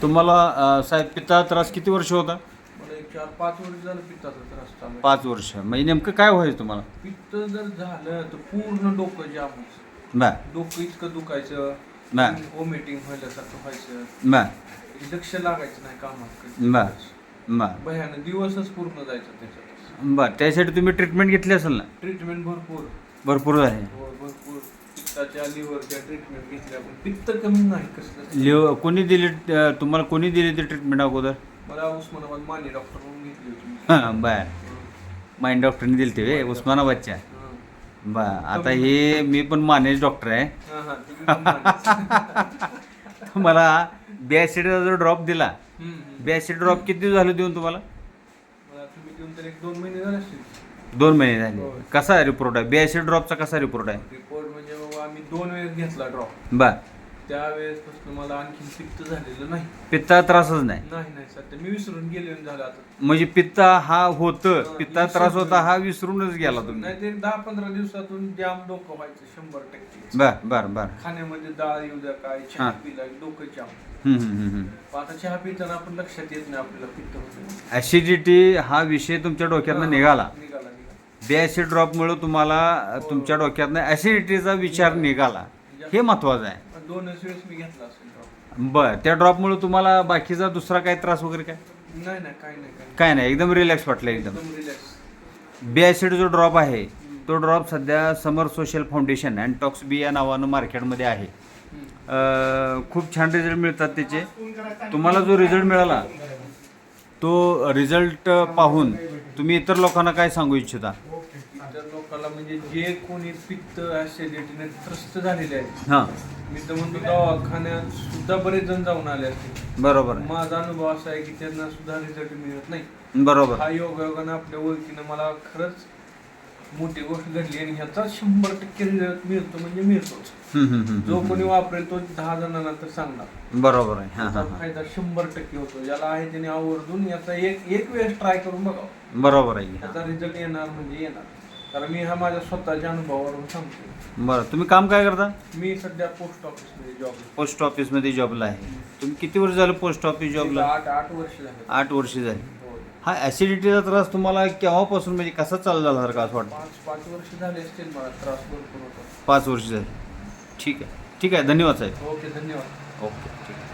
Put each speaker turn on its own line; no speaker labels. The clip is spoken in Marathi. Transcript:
तुम्हाला साहेब पित्ता त्रास किती वर्ष होता?
मला एक 4-5 वर्ष झालं पित्ताचा त्रास चालू आहे.
5 वर्ष. म्हणजे नेमकं काय व्हायचं तुम्हाला?
पित्त जर झालं तर पूर्ण डोकं जाम व्हायचं.
बर
डोकं इतकं दुखायचं,
बर
व्हॉमिटिंग व्हायल्यासारखं व्हायचं,
बर
लक्ष लागायचं नाही कामात.
बर बर
भयानक दिवसच पूर्ण जायचं त्याच्यात.
बर. त्यासाठी तुम्ही ट्रीटमेंट घेतली असेल ना?
ट्रीटमेंट भरपूर
भरपूर आहे.
भरपूर पित्ताच्या लिव्हरच्या ट्रीटमेंट घेतल्या, पण पित्त कमी नाही कसलं.
लिव्ह कोणी दिली तुम्हाला? कोणी दिली ती ट्रीटमेंट अगोदर?
मला उस्मानाबाद माने डॉक्टर म्हणून घेतली होती.
हां बर. माइंड डॉक्टरने दिली ते उस्मानाबादच्या.
हां.
बर. आता हे मी पण मानेच डॉक्टर आहे.
हां, हां. तुम्ही पण मानेच.
मला बॅसिडचा जो ड्रॉप दिला,
हम्म.
बॅसिड ड्रॉप किती दिवस झाले देऊन तुम्हाला?
मला तुम्ही देऊन तर 1-2 महिने झाले असतील.
2 महिने झाले.
होय.
कसा रिपोर्ट आहे बॅसिड ड्रॉपचा? कसा रिपोर्ट आहे?
रिपोर्ट म्हणजे बाबा आम्ही 2 वेळेस घेतला ड्रॉप.
बर.
त्यावेळेसपासून मला आणखी पित्त झालेलं नाही.
पित्ता त्रासच नाही?
नाही सध्या मी विसरून गेले झालं आता.
म्हणजे पित्ता हा होतं,
हां,
पित्ता त्रास होता हा विसरूनच गेला
नाही
तुम्ही?
ते 10-15 दिवसातून जाम डोकं व्हायचं 100%.
बर बर बर.
खाण्यामध्ये डाळ येऊ द्या काय, चहा
हां.
पिला डोकं जाम.
हम्म.
आता चहा पिताना आपण लक्षात येत नाही आपल्याला पित्त होतं.
ऍसिडिटी हा विषय तुमच्या डोक्यातनं निघाला.
निघाला.
बॅसिड ड्रॉपमुळे तुम्हाला तुमच्या डोक्यातनं ऍसिडिटीचा विचार निघाला, हे महत्वाचं आहे.
2च वेळेस मी घेतला असेल ड्रॉप.
बर. त्या ड्रॉपमुळे तुम्हाला बाकीचा दुसरा काही त्रास वगैरे काय?
नाही काय नाही
काय नाही, एकदम रिलॅक्स वाटलं एकदम.
रिलॅक्स.
बॅसिड जो ड्रॉप आहे तो ड्रॉप सध्या समर सोशल फाउंडेशन अँड टॉक्स बी या नावानं मार्केटमध्ये आहे. खूप छान रिझल्ट मिळतात त्याचे. तुम्हाला जो रिझल्ट मिळाला तो रिझल्ट पाहून तुम्ही इतर लोकांना काय सांगू इच्छिता?
इतर लोकांना म्हणजे जे कोणी पित्त ऍसिडिटीने त्रस्त झालेले आहेत,
हां
मी तर म्हणतो दवाखान्यात सुद्धा बरेच जण जाऊन आले असतील.
बरोबर आहे.
माझा अनुभव असा आहे की त्यांना सुद्धा रिझल्ट मिळत नाही.
बरोबर.
हा योगायोगानं आपल्या ओळखीनं मला खरंच मोठी गोष्ट घडली आणि ह्याचा 100% रिझल्ट मिळतो म्हणजे मिळतोच. जो कोणी वापरेल तो 10 जणांना तर सांगणार.
बरोबर आहे. हां
त्याचा
हां हां.
फायदा 100% होतो. ज्याला आहे त्याने आवर्जून याचा एक वेळेस ट्राय करून बघावं.
बरोबर आहे. हां.
त्याचा रिझल्ट येणार म्हणजे येणार. कारण मी हा माझ्या स्वतःच्या अनुभवावरून सांगतो.
बरं. तुम्ही काम काय करता?
मी सध्या पोस्ट ऑफिसमध्ये जॉब.
पोस्ट ऑफिसमध्ये जॉबला आहे. तुम्ही किती वर्ष झालं पोस्ट ऑफिस जॉबला?
8 वर्ष झाले.
8 वर्ष झाली.
हो.
हा ऍसिडिटीचा त्रास तुम्हाला केव्हापासून म्हणजे कसा चालू झाला सारखं असं वाटतं?
5 वर्ष झाले असतील मला त्रास भरपूर होता.
5 वर्ष झाली. ठीक आहे. ठीक आहे. धन्यवाद साहेब.
ओके धन्यवाद.
ओके ठीक आहे.